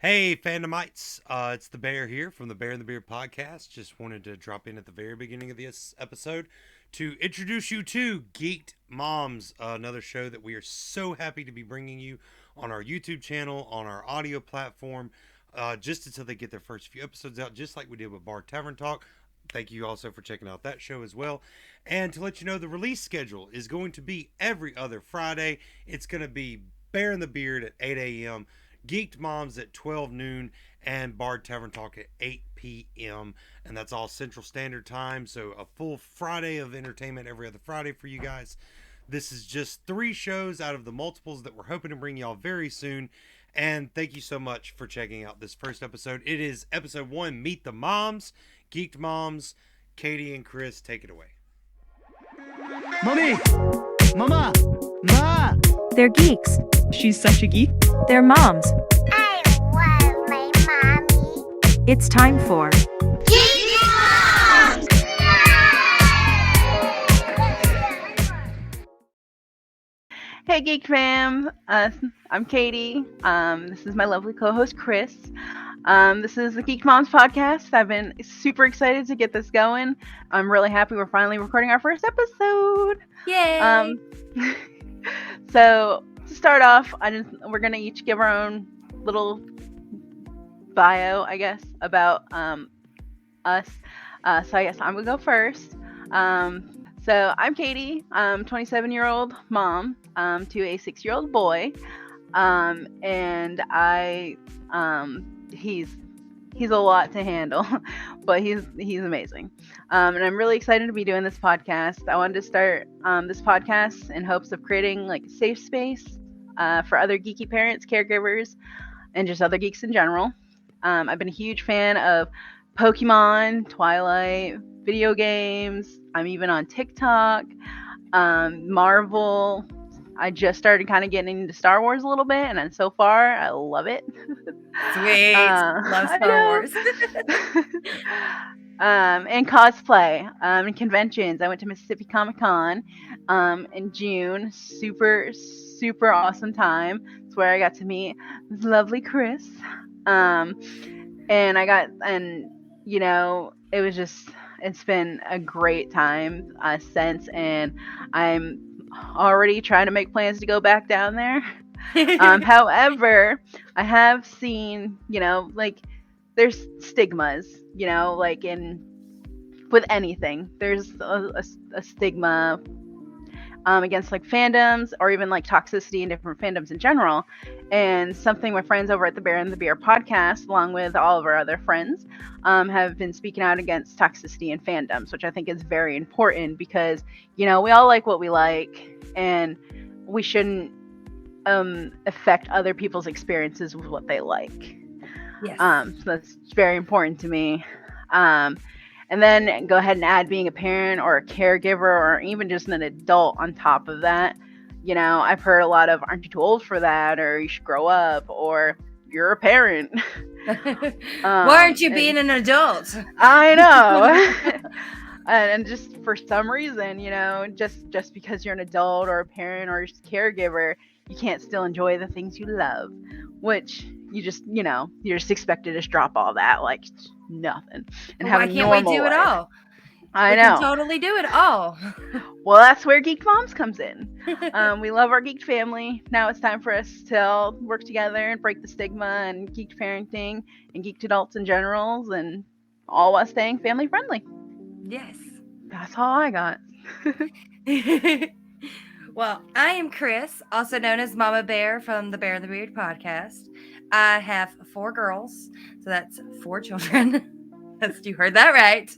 Hey, fandomites. It's the Bear here from the Bear and the Beard podcast. Just wanted to drop in at the very beginning of this episode to introduce you to Geek'd Moms, another show that we are so happy to be bringing you on our YouTube channel, on our audio platform, just until they get their first few episodes out, just like we did with Bar Tavern Talk. Thank you also for checking out that show as well. And to let you know, the release schedule is going to be every other Friday. It's going to be Bear and the Beard at 8 a.m., Geek'd Moms at 12 noon, and Bard Tavern Talk at 8 p.m. And that's all Central Standard Time. So a full Friday of entertainment every other Friday for you guys. This is just 3 shows out of the multiples that we're hoping to bring y'all very soon. And thank you so much for checking out this first episode. It is episode 1, Meet the Moms, Geek'd Moms. Katy and Chris, take it away. Mommy! Mama! Ma! They're geeks. She's such a geek. They're moms. I love my mommy. It's time for Geeky Moms! Hey, Geek'd Fam. I'm Katy. This is my lovely co-host, Chris. This is the Geek'd Moms podcast. I've been super excited to get this going. I'm really happy we're finally recording our first episode. Yay! So to start off, we're gonna each give our own little bio, I guess, about us. So I guess I'm gonna go first. So I'm Katy. I'm 27-year-old mom to a 6-year-old boy, and he's a lot to handle, but he's amazing. And I'm really excited to be doing this podcast. I wanted to start this podcast in hopes of creating like a safe space for other geeky parents, caregivers, and just other geeks in general. I've been a huge fan of Pokemon, Twilight, video games. I'm even on TikTok, Marvel. I just started kind of getting into Star Wars a little bit, and so far, I love it. Sweet. Love Star Wars. And cosplay, and conventions. I went to Mississippi Comic Con in June. Super, super awesome time. It's where I got to meet this lovely Chris. It's been a great time since, and I'm already trying to make plans to go back down there. However, I have seen, there's stigmas, with anything. There's a stigma against like fandoms, or even like toxicity in different fandoms in general. And something my friends over at the Bear and the Beard podcast, along with all of our other friends, have been speaking out against toxicity in fandoms, which I think is very important because, we all like what we like, and we shouldn't affect other people's experiences with what they like. Yes. So that's very important to me. And then go ahead and add being a parent or a caregiver or even just an adult on top of that. I've heard a lot of, aren't you too old for that? Or you should grow up, or you're a parent. Why aren't you being an adult? I know. And just for some reason, just because you're an adult or a parent or just a caregiver, you can't still enjoy the things you love, which you just, you're just expected to drop all that like nothing and have a normal life. Why can't we do it all? I know. We can totally do it all. Well, that's where Geek'd Moms comes in. We love our geeked family. Now it's time for us to all work together and break the stigma and geeked parenting and geeked adults in general, and all while staying family friendly. Yes. That's all I got. Well, I am Chris, also known as Mama Bear from the Bear and the Beard podcast. I have 4 girls, so that's 4 children. You heard that right.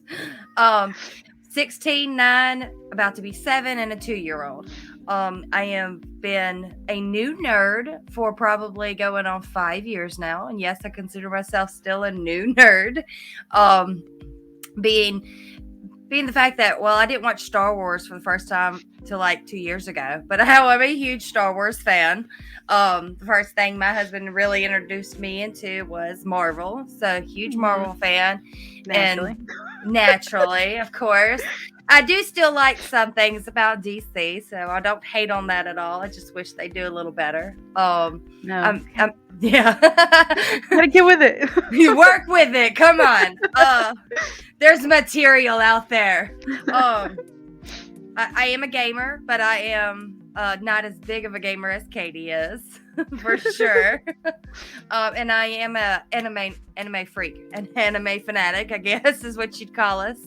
16, 9, about to be 7, and a 2-year-old. I have been a new nerd for probably going on 5 years now. And yes, I consider myself still a new nerd. Being the fact that, I didn't watch Star Wars for the first time till like 2 years ago, but I'm a huge Star Wars fan. The first thing my husband really introduced me into was Marvel, so huge Marvel fan. Naturally. And naturally, of course. I do still like some things about DC, so I don't hate on that at all. I just wish they do a little better. No, Yeah. gotta get with it. You work with it. Come on. There's material out there. I am a gamer, but I am not as big of a gamer as Katy is, for sure. And I am a anime freak, an anime fanatic, I guess is what you'd call us.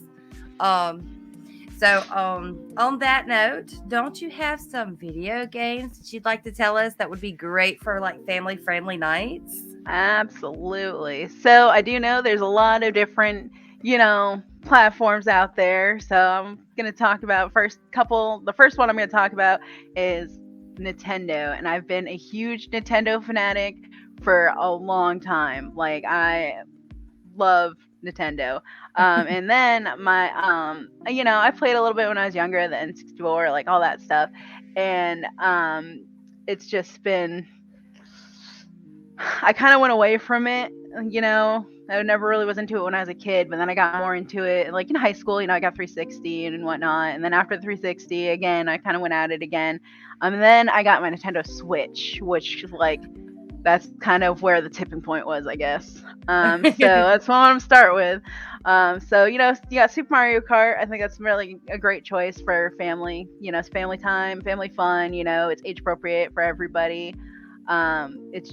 So on that note, don't you have some video games that you'd like to tell us that would be great for like family friendly nights? Absolutely. So I do know there's a lot of different, platforms out there. So I'm going to talk about the first one I'm going to talk about is Nintendo. And I've been a huge Nintendo fanatic for a long time. Like I love Nintendo. And then I played a little bit when I was younger, the N64, like all that stuff. And it's just been, I kind of went away from it, I never really was into it when I was a kid, but then I got more into it like in high school, I got 360 and whatnot. And then after the 360 again, I kind of went at it again. And then I got my Nintendo Switch, which like, that's kind of where the tipping point was, I guess. So that's what I'm going to start with. So, you got Super Mario Kart. I think that's really a great choice for family. It's family time, family fun. It's age appropriate for everybody. It's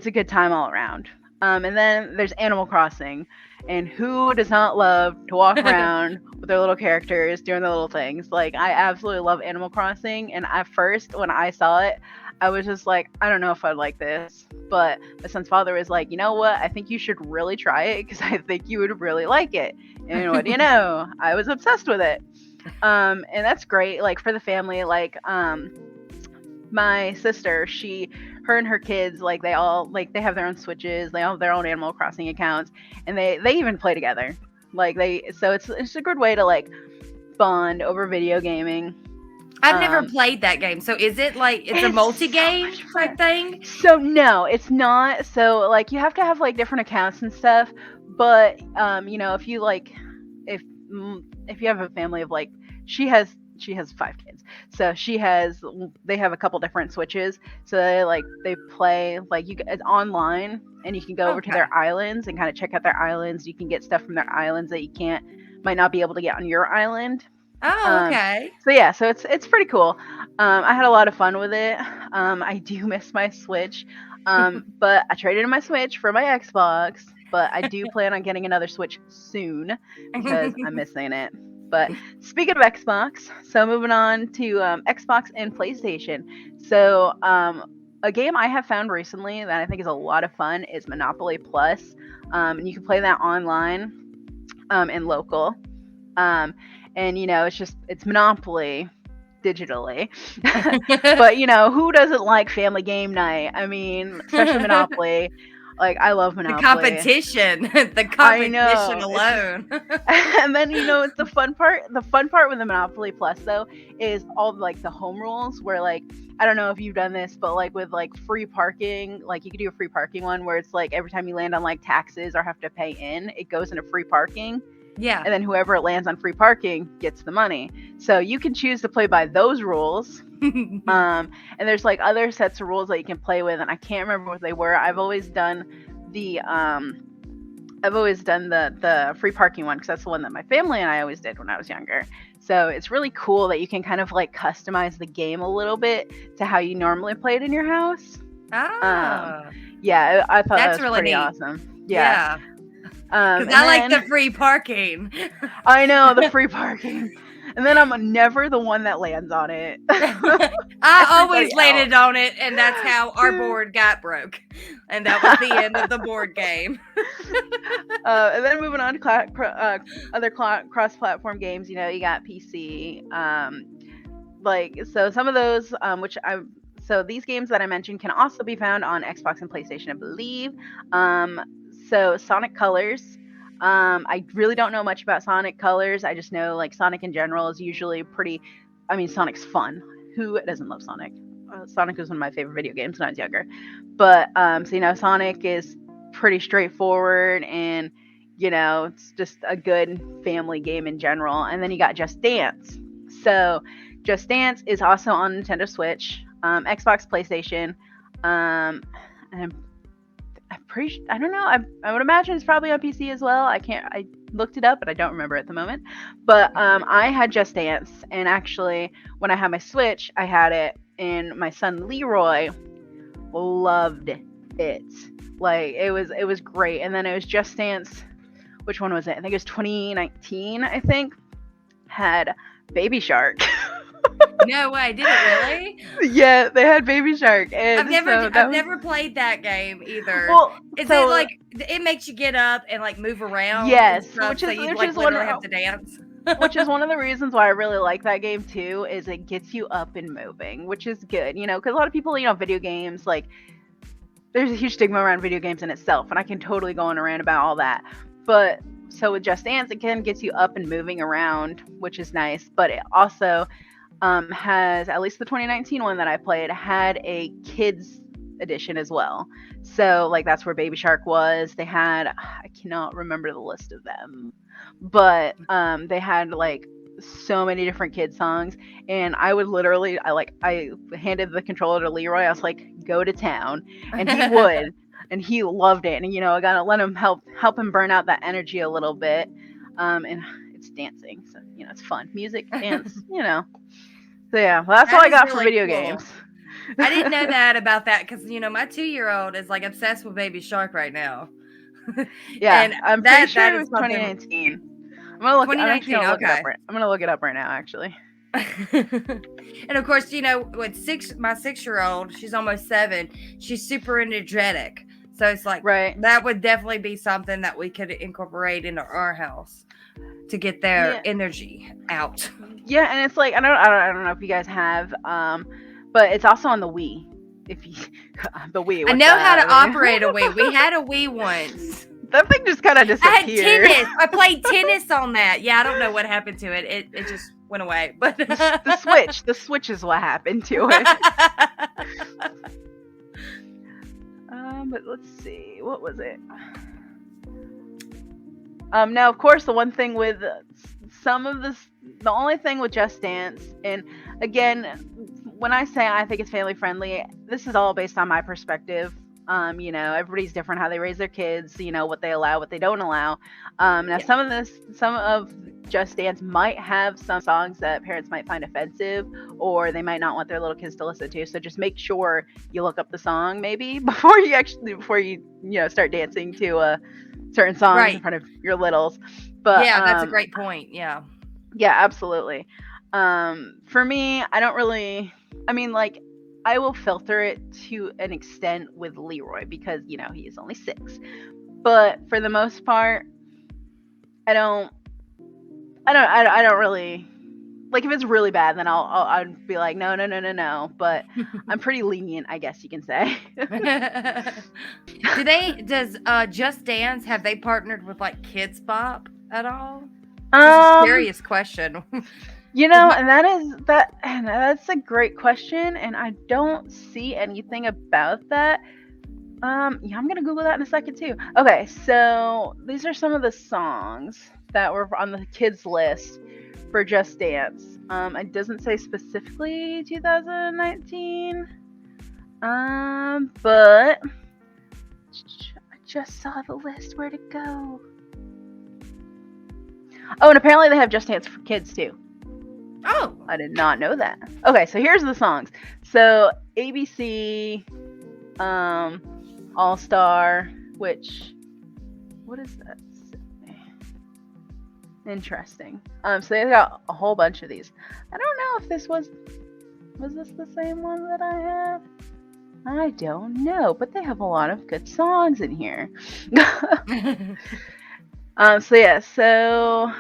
a good time all around. And then there's Animal Crossing. And who does not love to walk around with their little characters doing their little things? Like, I absolutely love Animal Crossing. And at first, when I saw it, I was just like, I don't know if I'd like this. But my son's father was like, you know what? I think you should really try it because I think you would really like it. And what do you know? I was obsessed with it. And that's great. Like for the family, like my sister, her and her kids, like they all they have their own Switches. They all have their own Animal Crossing accounts, and they even play together. So it's a good way to like bond over video gaming. I've never played that game. So is it like it's a multi-game type thing? So no, it's not. So like you have to have like different accounts and stuff. But if you if you have a family of like she has 5 kids. So they have a couple different Switches. So they play it's online and you can go over to their islands and kind of check out their islands. You can get stuff from their islands that you might not be able to get on your island. Oh, okay. So it's pretty cool. I had a lot of fun with it. I do miss my Switch. But I traded in my Switch for my Xbox, but I do plan on getting another Switch soon because I'm missing it. But speaking of Xbox, so moving on to Xbox and PlayStation. So a game I have found recently that I think is a lot of fun is Monopoly Plus. And you can play that online and local. And it's Monopoly digitally. But who doesn't like family game night? I mean, especially Monopoly. Like I love Monopoly. The competition alone. And then it's the fun part. The fun part with the Monopoly Plus though is all the home rules where I don't know if you've done this, but with free parking, you could do a free parking one where it's every time you land on taxes or have to pay in, it goes into free parking. Yeah. And then whoever lands on free parking gets the money. So you can choose to play by those rules. And there's other sets of rules that you can play with, and I can't remember what they were. I've always done the free parking one because that's the one that my family and I always did when I was younger. So it's really cool that you can kind of customize the game a little bit to how you normally play it in your house. Yeah, I thought that was really pretty neat. Awesome. Yeah. Because I like the free parking. I know, the free parking. And then I'm never the one that lands on it. I always landed on it, and that's how our board got broke. And that was the end of the board game. And then moving on to other cross-platform games, you got PC. So some of those, so these games that I mentioned can also be found on Xbox and PlayStation, I believe. So Sonic Colors. I really don't know much about Sonic Colors. I just know Sonic in general is usually Sonic's fun. Who doesn't love Sonic? Sonic was one of my favorite video games when I was younger. But Sonic is pretty straightforward, and It's just a good family game in general. And then you got Just Dance. So Just Dance is also on Nintendo Switch, Xbox, PlayStation, and I'm pretty. I don't know. I would imagine it's probably on PC as well. I looked it up, but I don't remember at the moment. But I had Just Dance, and actually, when I had my Switch, I had it, and my son Leroy loved it. Like it was great. And then it was Just Dance. Which one was it? I think it was 2019. I think had Baby Shark. No way, did it really? Yeah, they had Baby Shark. And I've never played that game either. Well, Is it like it makes you get up and like move around? Yes, and stuff, which so is you which like is literally have to dance. which is one of the reasons why I really like that game too. Is it gets you up and moving, which is good. Because a lot of people, video games like there's a huge stigma around video games in itself, and I can totally go on a rant about all that. But so with Just Dance, it kind of gets you up and moving around, which is nice. But it also has, at least the 2019 one that I played, had a kids edition as well. So like that's where Baby Shark was. They had, I cannot remember the list of them, but they had like so many different kid songs, and I would literally, I handed the controller to Leroy. I was like, go to town, and he would. And he loved it, and I gotta let him help him burn out that energy a little bit. And it's dancing, so it's fun, music, dance, So yeah, well, that's all I got for video games. I didn't know that about that because my 2-year-old is like obsessed with Baby Shark right now. Yeah, and I'm pretty sure it was 2019. I'm gonna look. 2019. I'm gonna look it up right now, actually. And of course, with my 6-year-old, she's almost 7. She's super energetic. So it's like, right. That would definitely be something that we could incorporate into our house to get their energy out. Yeah, and it's like I don't know if you guys have, but it's also on the Wii. If you the Wii. I know how to operate a Wii. We had a Wii once. That thing just kind of disappeared. I had tennis. I played tennis on that. Yeah, I don't know what happened to it. It just went away. But the Switch is what happened to it. But let's see, what was it? Now, of course, the one thing with some of this, the only thing with Just Dance, and again, when I say I think it's family friendly, this is all based on my perspective. Everybody's different how they raise their kids, what they allow, what they don't allow. Now some of Just Dance might have some songs that parents might find offensive, or they might not want their little kids to listen to. So just make sure you look up the song maybe before you start dancing to certain songs in front of your littles. But yeah, that's a great point. Yeah, absolutely. For me, I don't really, I will filter it to an extent with Leroy because, he is only 6. But for the most part, I don't really, like, if it's really bad, then I'd be like, no. But I'm pretty lenient, I guess you can say. Does Just Dance, have they partnered with like Kids Bop at all? That's a serious question. And that's a great question, and I don't see anything about that. I'm gonna Google that in a second too. Okay, so these are some of the songs that were on the kids list for Just Dance. It doesn't say specifically 2019, but I just saw the list. Where'd it go? Oh, and apparently they have Just Dance for kids too. Oh, I did not know that. Okay, so here's the songs. So ABC, All Star, what is that? Interesting. So they've got a whole bunch of these. I don't know if this was this the same one that I have? I don't know, but they have a lot of good songs in here. So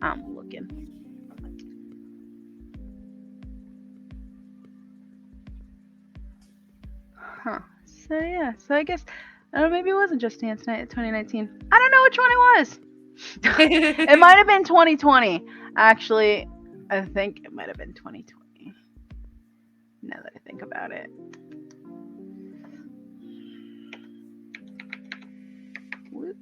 I'm looking. So I guess, I don't know, maybe it wasn't Just Dance Night 2019. I don't know which one it was. It might have been 2020. Actually, I think it might have been 2020. Now that I think about it. Whoop.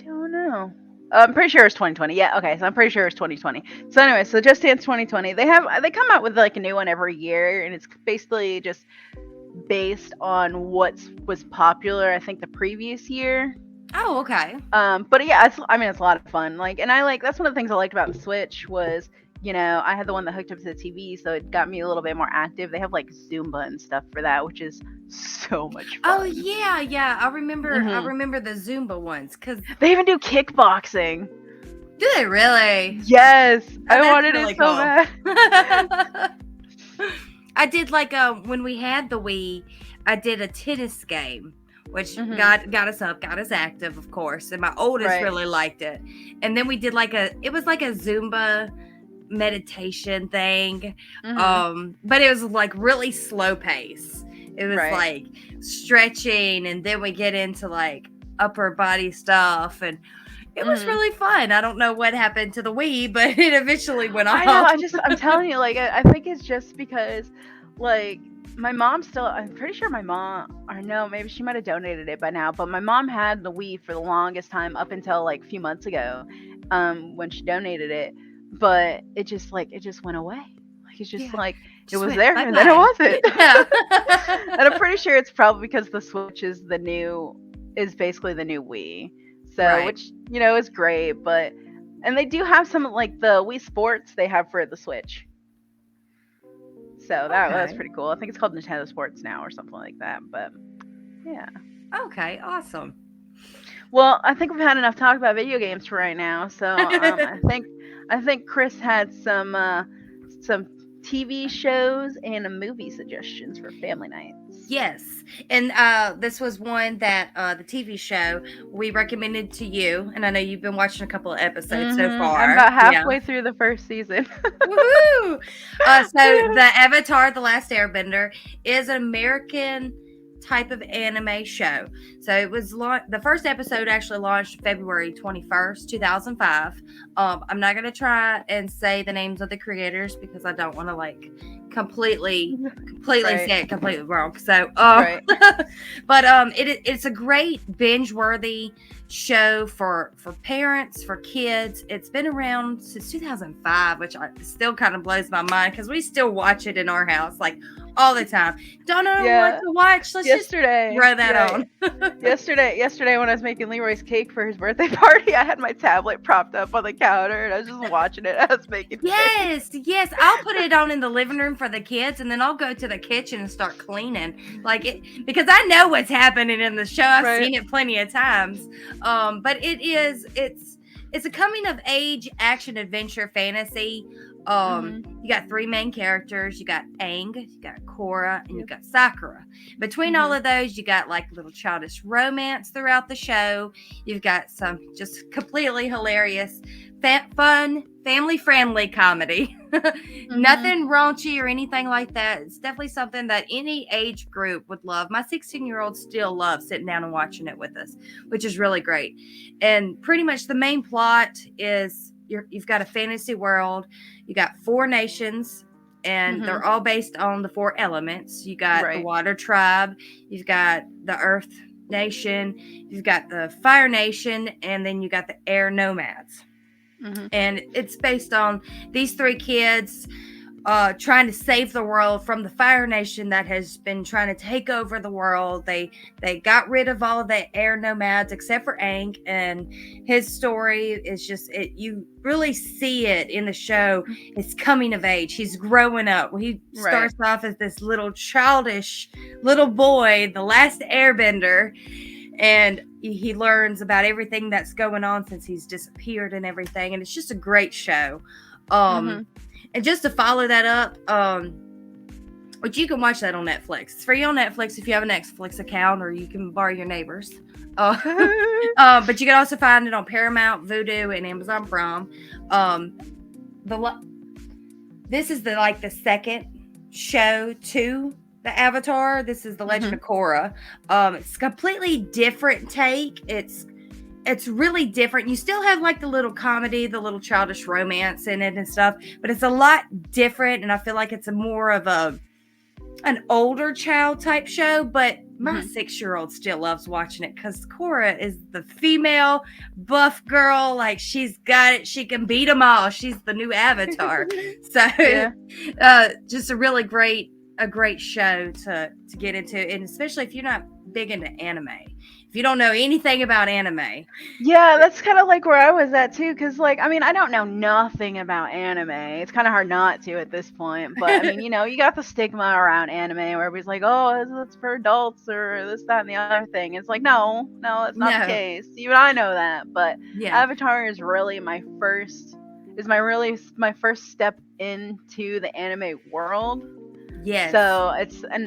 don't know. I'm pretty sure it's 2020. Yeah, okay, so I'm pretty sure it's 2020. So anyway, so Just Dance 2020. They come out with like a new one every year, and it's basically just based on what was popular, I think, the previous year. Oh, okay. But yeah, it's a lot of fun. Like, and that's one of the things I liked about the Switch was, I had the one that hooked up to the TV, so it got me a little bit more active. They have like Zumba and stuff for that, which is so much fun. Oh yeah. I remember Mhm. the Zumba ones because They even do kickboxing. do they really? Yes, I that's wanted really it so cool. bad. I did like when we had the Wii, I did a tennis game, which Mhm. got us up, got us active, of course. And my oldest Right. really liked it. And then we did it was like a Zumba meditation thing. Mhm. But it was like really slow pace. It was Right. like stretching, and then we get into like upper body stuff, and it was Mhm. really fun. I don't know what happened to the Wii, but it eventually went off. I know. I'm telling you, like, I think it's just because, like, my mom I'm pretty sure my mom, or no, maybe she might have donated it by now, but my mom had the Wii for the longest time up until like a few months ago, when she donated it. But it just went away. Like, it's just Yeah. like it Just was went there and then it bye-bye. wasn't. Yeah. And I'm pretty sure it's probably because the Switch is basically the new Wii. So, Right. which, is great, and they do have some, like, the Wii Sports they have for the Switch. So that's Okay. pretty cool. I think it's called Nintendo Sports now or something like that. But yeah. Okay, awesome. Well, I think we've had enough talk about video games for right now. So I think Chris had some TV shows and movie suggestions for family nights. Yes. And this was one that the TV show we recommended to you. And I know you've been watching a couple of episodes so Mhm. far. I'm about Yeah. halfway through the first season. Woohoo! So the Avatar: The Last Airbender is an American type of anime show. So it was the first episode actually launched February 21st, 2005. I'm not going to try and say the names of the creators because I don't want to like completely Right. say it completely wrong. So, Right. but it's a great binge-worthy show for parents, for kids. It's been around since 2005, which still kind of blows my mind because we still watch it in our house like all the time. Don't know Yeah. what to watch. Let's Yesterday, just throw that on. yesterday when I was making Leroy's cake for his birthday party, I had my tablet propped up on the counter and I was just watching it. I was making cake. Yes. I'll put it on in the living room for the kids, and then I'll go to the kitchen and start cleaning, because I know what's happening in the show. I've Right. seen it plenty of times. But it's a coming of age action adventure fantasy. You got three main characters. You got Aang, you got Korra, and you got Sakura. Between all of those, you got like little childish romance throughout the show. You've got some just completely hilarious, fun, family-friendly comedy. Nothing raunchy or anything like that. It's definitely something that any age group would love. My 16-year-old still loves sitting down and watching it with us, which is really great. And pretty much the main plot is you've got a fantasy world. You got 4 nations, and they're all based on the 4 elements. You got the water tribe, you've got the earth nation, you've got the fire nation, and then you got the air nomads. And it's based on these 3 kids trying to save the world from the fire nation that has been trying to take over the world. They got rid of all of the air nomads except for Aang, and his story is just you really see it in the show. It's coming of age. He's growing up. He starts off as this little childish little boy, the last airbender, and he learns about everything that's going on since he's disappeared and everything. And it's just a great show. And just to follow that up, which you can watch that on Netflix. It's free on Netflix if you have a Netflix account, or you can borrow your neighbors. But you can also find it on Paramount, Vudu, and Amazon Prime. This is the second show to the Avatar. This is The Legend of Korra. It's a completely different take. It's really different. You still have like the little comedy, the little childish romance in it and stuff, but it's a lot different. And I feel like it's more of an older child type show, but my 6-year-old still loves watching it because Cora is the female buff girl. Like, she's got it. She can beat them all. She's the new Avatar. So, just a really great show to get into, and especially if you're not big into anime. If you don't know anything about anime, Yeah, that's kind of like where I was at too, because like, I mean, I don't know nothing about anime. It's kind of hard not to at this point, but I mean, you got the stigma around anime where everybody's like, oh, it's for adults or this, that, and the other thing. It's like, no, it's not the case. Even I know that, but yeah, Avatar is really my first step into the anime world. yes. So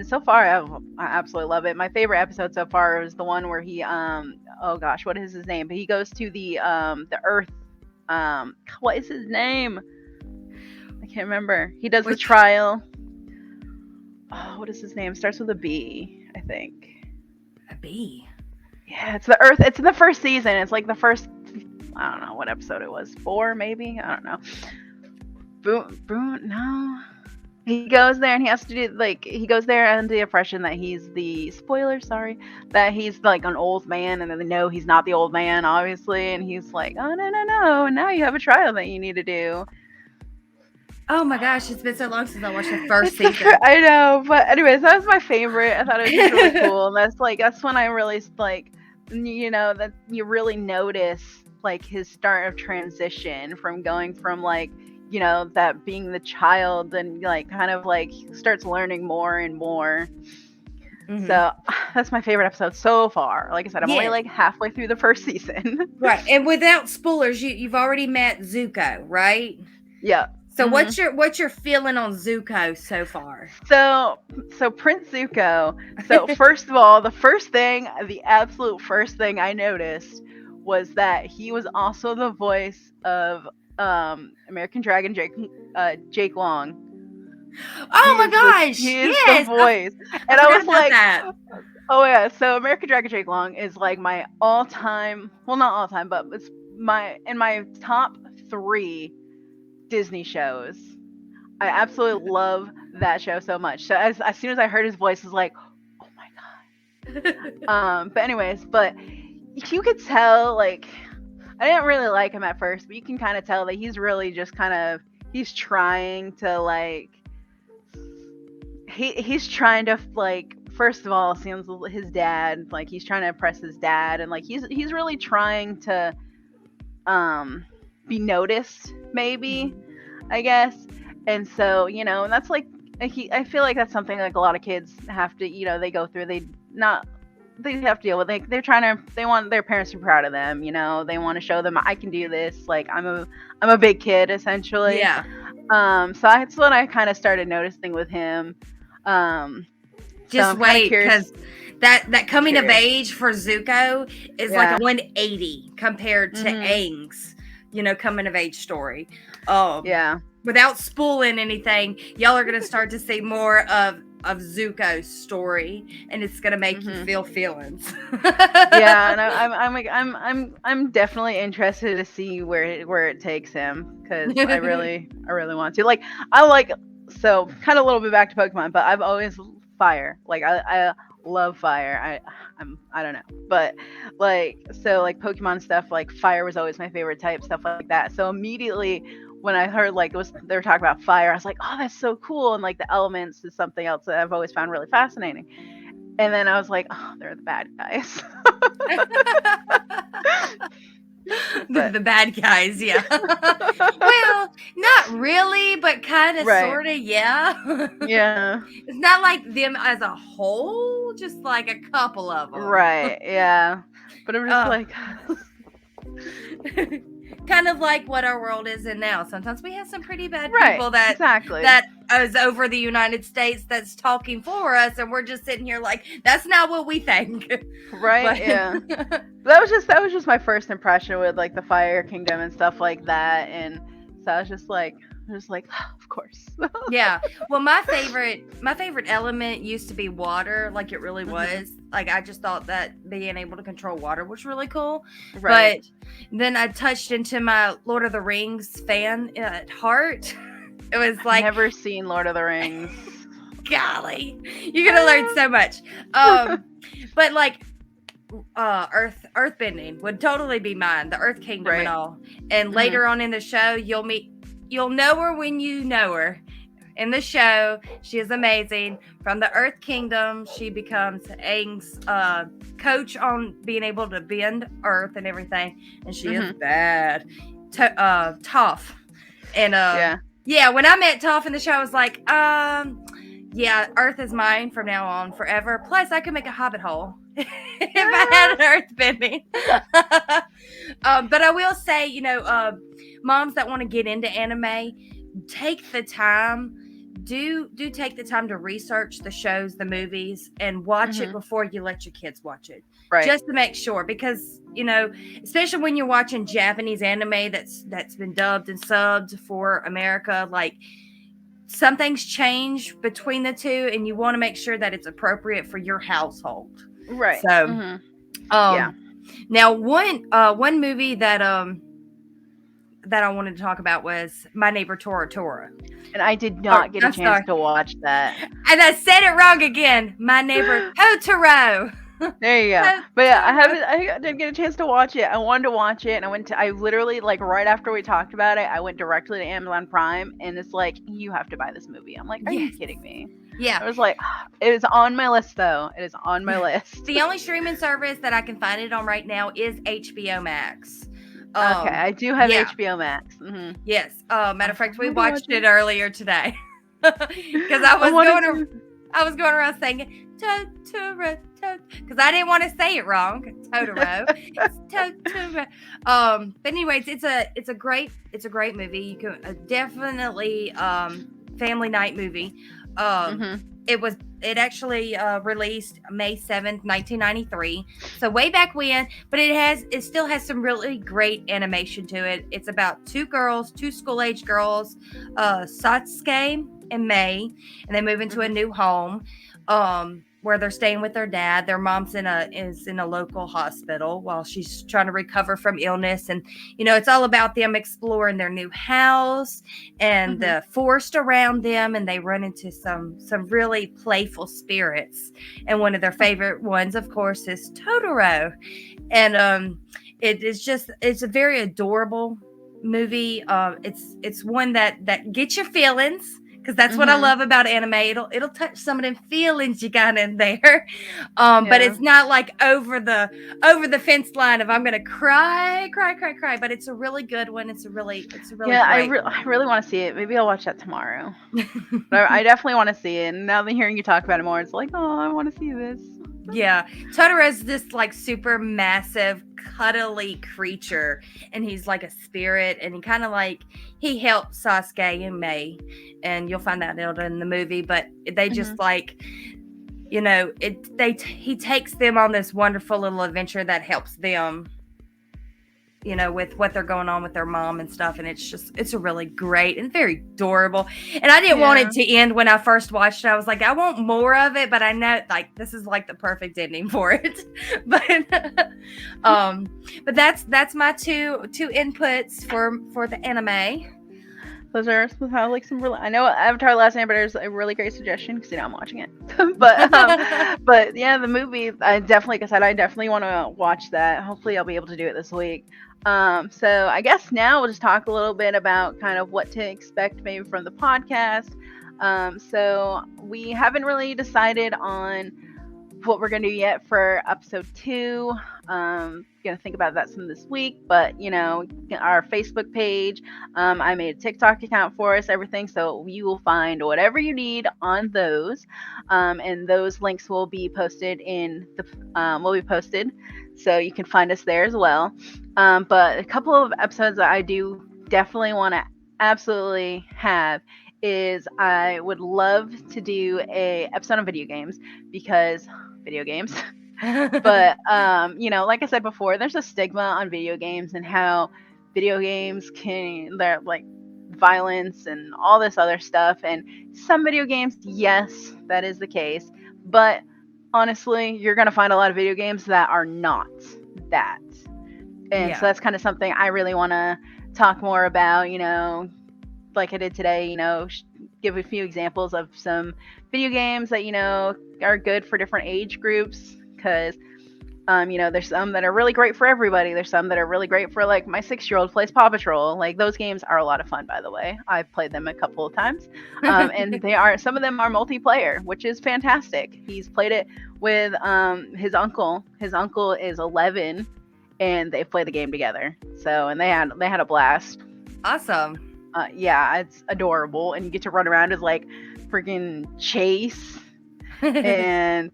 so far I absolutely love it. My favorite episode so far was the one where he oh gosh, what is his name? But he goes to the Earth. What is his name? I can't remember. He does the trial. Oh, what is his name? Starts with a B, I think. A B. Yeah, it's the Earth. It's in the first season. It's like the first. I don't know what episode it was. 4 maybe. I don't know. Boom. No. He goes there and he has to do he goes there under the impression that he's that he's like an old man, and then they know he's not the old man, obviously, and he's like, oh no, now you have a trial that you need to do. Oh my gosh, it's been so long since I watched the first season. I know, but anyways, that was my favorite. I thought it was just really cool, and that's when I really that you really notice like his start of transition from going from like, that being the child, and like kind of like starts learning more and more. Mm-hmm. So that's my favorite episode so far. Like I said, I'm only like halfway through the first season. Right, and without spoilers, you've already met Zuko, right? Yeah. So what's your feeling on Zuko so far? So Prince Zuko. So first of all, the absolute first thing I noticed was that he was also the voice of American Dragon Jake Long. Oh my gosh! He is the voice, and I was like, that. Oh yeah. So American Dragon Jake Long is like my all-time, well, not all-time, but it's in my top 3 Disney shows. I absolutely love that show so much. So as soon as I heard his voice, I was like, oh my god. But anyways, you could tell, like, I didn't really like him at first, but you can kind of tell that he's really just he's trying to like, he's trying to like, first of all, seems his dad, like he's trying to impress his dad, and like he's really trying to be noticed, maybe, I guess. And so, and that's like, I feel like that's something like a lot of kids have to, they go through. They have to deal with. They want their parents to be proud of them. They want to show them I can do this. Like I'm a big kid, essentially. Yeah. So that's what I kind of started noticing with him. Just wait, because that coming of age for Zuko is like a 180 compared to Aang's, coming of age story. Yeah. Without spoiling anything, y'all are gonna start to see more of Zuko's story, and it's gonna make you feel feelings. Yeah, and I'm definitely interested to see where it takes him, because I really want to. Like, so kind of a little bit back to Pokemon, but I've always fire. Like I love fire. I don't know, but like, so like Pokemon stuff, like fire was always my favorite type, stuff like that. So immediately when I heard like they were talking about fire, I was like, oh, that's so cool. And like the elements is something else that I've always found really fascinating. And then I was like, oh, they're the bad guys. The bad guys, yeah. Well, not really, but kind of, sort of, yeah. Yeah. It's not like them as a whole, just like a couple of them. Right, yeah. But I'm just like... kind of like what our world is in now. Sometimes we have some pretty bad people that is over the United States that's talking for us, and we're just sitting here like, that's not what we think. Right. Yeah. That was just my first impression with like the Fire Kingdom and stuff like that, and so I was just like, of course. Yeah. Well, my favorite element used to be water. Like, it really was. Like, I just thought that being able to control water was really cool. Right. But then I touched into my Lord of the Rings fan at heart. It was like, never seen Lord of the Rings. golly, you're gonna learn so much. But like, earthbending would totally be mine. The Earth Kingdom Right. and all. And later on in the show, you'll know her when you know her. In the show, she is amazing. From the Earth Kingdom, she becomes Aang's coach on being able to bend Earth and everything. And she is bad. Toph. And yeah, when I met Toph in the show, I was like, yeah, Earth is mine from now on forever. Plus, I could make a hobbit hole if I had an earth bending. But I will say, you know, moms that want to get into anime, take the time. Do take the time to research the shows, the movies, and watch it before you let your kids watch it. Right. Just to make sure, because you know, especially when you're watching Japanese anime that's been dubbed and subbed for America, like some things change between the two, and you want to make sure that it's appropriate for your household. Right. So, yeah. Now one movie that I wanted to talk about was My Neighbor Tora. And I did not get a chance to watch that. And I said it wrong again. My Neighbor Totoro. There you go. But yeah, I didn't get a chance to watch it. I wanted to watch it, and I literally, like, right after we talked about it, I went directly to Amazon Prime, and it's like, you have to buy this movie. I'm like, are you kidding me? Yeah. I was like, it is on my list, though. It is on my list. The only streaming service that I can find it on right now is HBO Max. Okay, I do have HBO Max. Yes. Matter of fact, we watched it earlier today because I was going around saying Totoro, because I didn't want to say it wrong. Totoro. It's Totoro. But anyways, it's a great movie. You can definitely family night movie. It actually released May 7th, 1993. So way back when, but it still has some really great animation to it. It's about two school-age girls, Satsuki and Mei, and they move into a new home where they're staying with their dad. Their mom's is in a local hospital while she's trying to recover from illness. And, you know, it's all about them exploring their new house and the forest around them. And they run into some really playful spirits. And one of their favorite ones, of course, is Totoro. And it's a very adorable movie. It's one that gets your feelings. Because that's what I love about anime. It'll touch some of them feelings you got in there, but it's not like over the fence line of I'm gonna cry. But it's a really good one. It's a really great. I really want to see it. Maybe I'll watch that tomorrow. But I definitely want to see it. And now that hearing you talk about it more, it's like, oh, I want to see this. Yeah, Totoro's this like super massive, cuddly creature, and he's like a spirit, and he helps Sasuke and Mei, and you'll find that out in the movie. But they just like, you know, he takes them on this wonderful little adventure that helps them, you know, with what they're going on with their mom and stuff. And it's a really great and very adorable. And I didn't want it to end when I first watched it. I was like, I want more of it, but I know like this is like the perfect ending for it. But that's my two inputs for the anime. Those are like some really. I know Avatar: Last Airbender is a really great suggestion because I'm watching it. but yeah, the movie. I definitely want to watch that. Hopefully, I'll be able to do it this week. So I guess now we'll just talk a little bit about kind of what to expect maybe from the podcast. So we haven't really decided on what we're gonna do yet for episode 2. Gonna think about that some this week, but you know, our Facebook page, I made a TikTok account for us, everything, so you will find whatever you need on those, and those links will be posted so you can find us there as well. But a couple of episodes that I do definitely want to absolutely have is I would love to do a episode on video games, because video games but you know, like I said before, there's a stigma on video games and how video games they're like violence and all this other stuff. And some video games, yes, that is the case, but honestly, you're gonna find a lot of video games that are not that. And so that's kind of something I really want to talk more about, you know, like I did today, you know, give a few examples of some video games that, are good for different age groups. Because, there's some that are really great for everybody. There's some that are really great for, like, my 6-year-old plays Paw Patrol. Like, those games are a lot of fun, by the way. I've played them a couple of times. And some of them are multiplayer, which is fantastic. He's played it with his uncle. His uncle is 11, and they play the game together. And they had a blast. Awesome. Yeah, it's adorable, and you get to run around as like freaking Chase and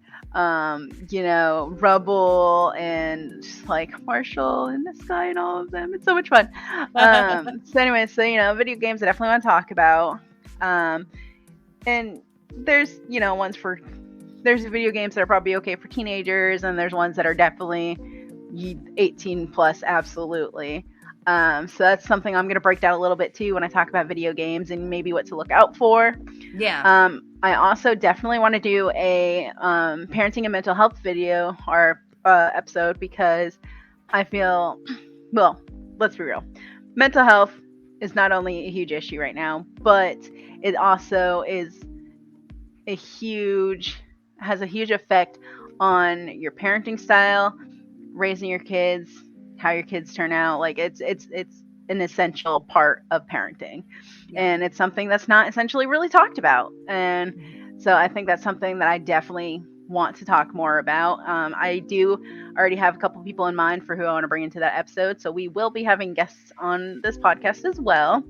Rubble and just like Marshall and this guy and all of them. It's so much fun. Video games I definitely want to talk about. And there's there's video games that are probably okay for teenagers, and there's ones that are definitely 18 plus, absolutely. So that's something I'm going to break down a little bit too when I talk about video games and maybe what to look out for. Yeah. I also definitely want to do a parenting and mental health video or episode, because I feel, well, let's be real. Mental health is not only a huge issue right now, but it also has a huge effect on your parenting style, raising your kids, how your kids turn out. Like it's an essential part of parenting, and it's something that's not essentially really talked about. And so I think that's something that I definitely want to talk more about. I do already have a couple people in mind for who I want to bring into that episode, so we will be having guests on this podcast as well.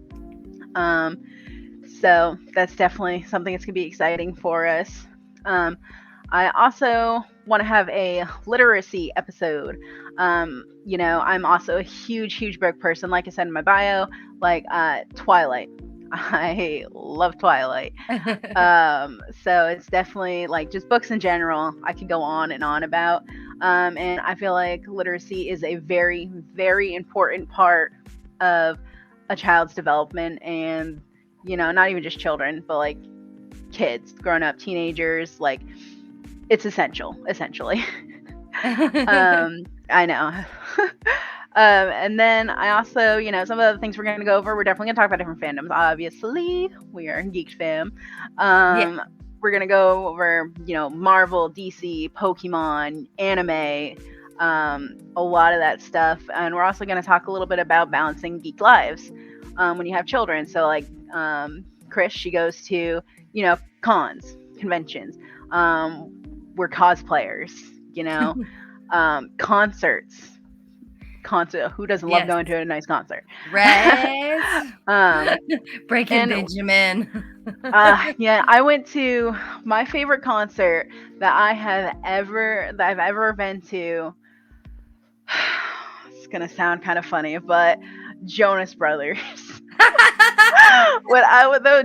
So that's definitely something that's gonna be exciting for us. I also want to have a literacy episode. I'm also a huge book person. Like I said in my bio, like Twilight. I love Twilight. So it's definitely like just books in general I could go on and on about. And I feel like literacy is a very, very important part of a child's development, and not even just children, but like kids, grown up, teenagers, like it's essential, essentially. I know. And then I also, some of the things we're going to go over, we're definitely going to talk about different fandoms. Obviously, we are Geek'd Fam. We're going to go over, Marvel, DC, Pokemon, anime, a lot of that stuff. And we're also going to talk a little bit about balancing geek lives when you have children. So like Chris, she goes to, cons, conventions. We're cosplayers, concerts. Who doesn't love going to a nice concert? Right. Breaking Benjamin. Yeah, I went to my favorite concert that I've ever been to. It's gonna sound kind of funny, but Jonas Brothers.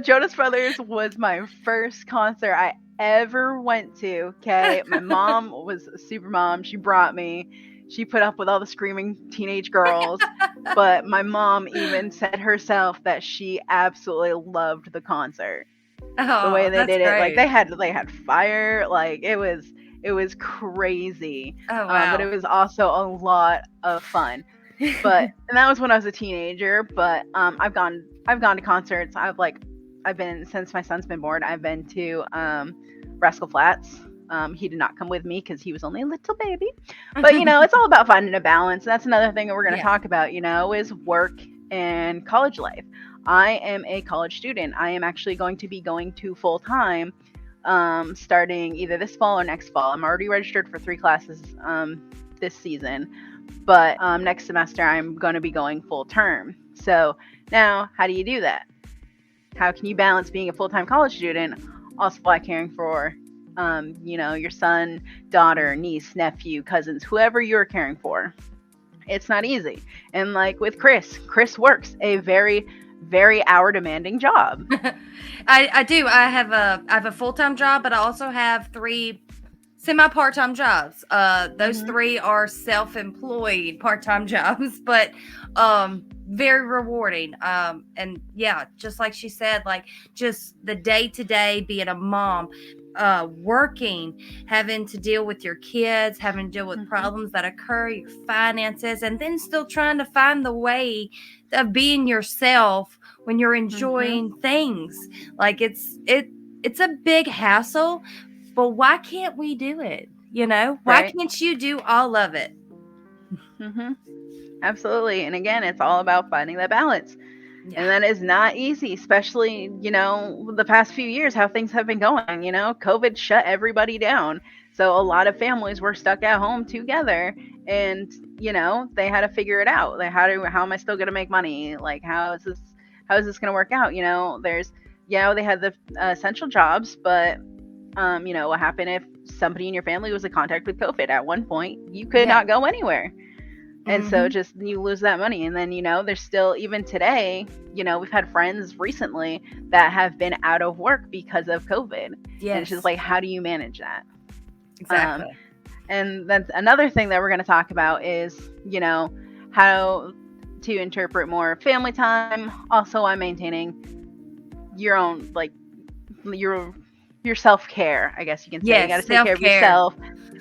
Jonas Brothers was my first concert I ever went to. Okay, my mom was a super mom. She brought me. She put up with all the screaming teenage girls, but my mom even said herself that she absolutely loved the concert. The way they did it, like they had fire, like it was crazy. Oh wow! But it was also a lot of fun. And that was when I was a teenager. But I've gone to concerts. I've been, since my son's been born, I've been to Rascal Flatts. He did not come with me because he was only a little baby. But it's all about finding a balance. That's another thing that we're going to talk about. Is work and college life. I am a college student. I am actually going to be going to full time starting either this fall or next fall. I'm already registered for 3 classes this season. But next semester, I'm going to be going full term. So now, how do you do that? How can you balance being a full-time college student, also while caring for, your son, daughter, niece, nephew, cousins, whoever you're caring for? It's not easy. And like with Chris works a very, very hour-demanding job. I do. I have a full-time job, but I also have 3 semi-part-time jobs. Those 3 are self-employed part-time jobs, but very rewarding. And yeah, just like she said, like just the day to day being a mom, working, having to deal with your kids, having to deal with problems that occur, your finances, and then still trying to find the way of being yourself when you're enjoying things. Like it's a big hassle, but why can't we do it? You know, why Right. can't you do all of it? Absolutely. And again, it's all about finding that balance. Yeah. And that is not easy, especially, you know, the past few years, how things have been going. You know, COVID shut everybody down. So a lot of families were stuck at home together, and, you know, they had to figure it out. Like, how am I still going to make money? Like, how is this going to work out? You know, they had the essential jobs, but, you know, what happened if somebody in your family was in contact with COVID at one point? You could not go anywhere. And so just you lose that money. And then, you know, there's still, even today, you know, we've had friends recently that have been out of work because of COVID. Yes. And it's just like, how do you manage that? Exactly. And that's another thing that we're going to talk about is, you know, how to interpret more family time. Also, I'm maintaining your own, like, your self-care, I guess you can say. Yes, you got to take care of self-care. yourself.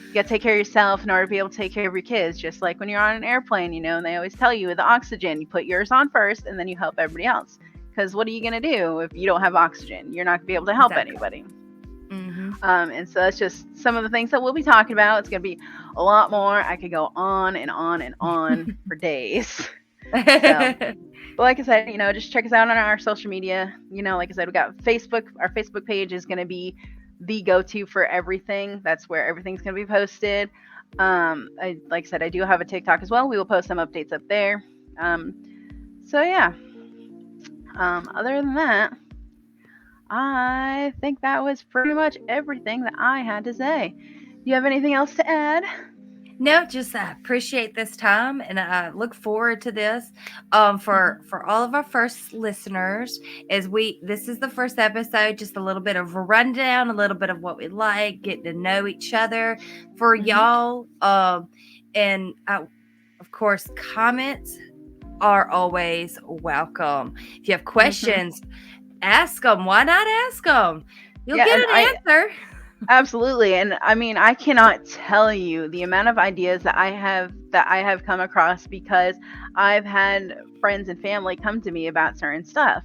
You got to take care of yourself in order to be able to take care of your kids. Just like when you're on an airplane, you know, and they always tell you with the oxygen, you put yours on first and then you help everybody else. Because what are you going to do if you don't have oxygen? You're not going to be able to help anybody. And so that's just some of the things that we'll be talking about. It's going to be a lot more. I could go on and on and on for days. So, but like I said, you know, just check us out on our social media. You know, like I said, we got Facebook. Our Facebook page is going to be the go-to for everything. That's where everything's going to be posted. Like I said, I do have a TikTok as well. We will post some updates up there. So yeah. Other than that, I think that was pretty much everything that I had to say. Do you have anything else to add? No, just appreciate this time, and I look forward to this. For all of our first listeners, this is the first episode, just a little bit of a rundown, a little bit of what we like, getting to know each other for y'all. And of course, comments are always welcome. If you have questions, ask them. Why not ask them? You'll get an answer. Absolutely. And I mean, I cannot tell you the amount of ideas that I have come across because I've had friends and family come to me about certain stuff.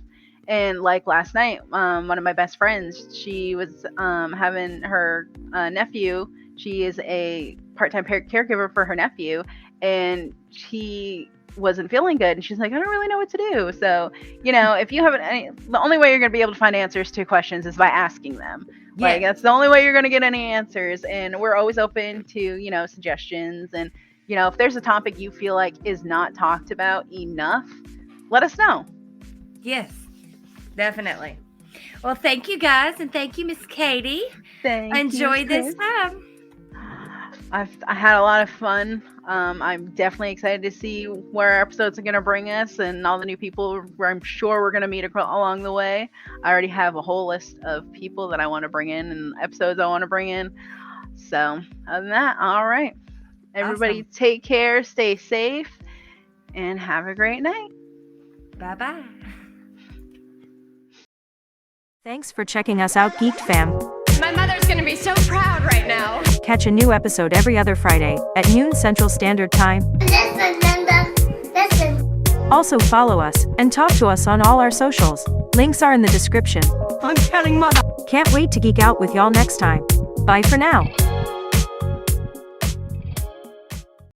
And like last night, one of my best friends, she was having her nephew. She is a part-time caregiver for her nephew, and she wasn't feeling good, and she's like, I don't really know what to do. So, you know, if you haven't, the only way you're going to be able to find answers to questions is by asking them. Yeah. Like, that's the only way you're going to get any answers. And we're always open to, you know, suggestions. And, you know, if there's a topic you feel like is not talked about enough, let us know. Yes, definitely. Well, thank you guys, and thank you, Miss Katy. Thank you. Enjoy this time. I had a lot of fun. I'm definitely excited to see where our episodes are going to bring us and all the new people where I'm sure we're going to meet along the way. I already have a whole list of people that I want to bring in and episodes I want to bring in. So other than that, all right. Everybody Take care, stay safe, and have a great night. Bye-bye. Thanks for checking us out, Geek'd Fam. My mother's gonna be so proud right now. Catch a new episode every other Friday at noon Central Standard Time. Listen, Linda. Listen. Also follow us and talk to us on all our socials. Links are in the description. I'm telling mother. Can't wait to geek out with y'all next time. Bye for now.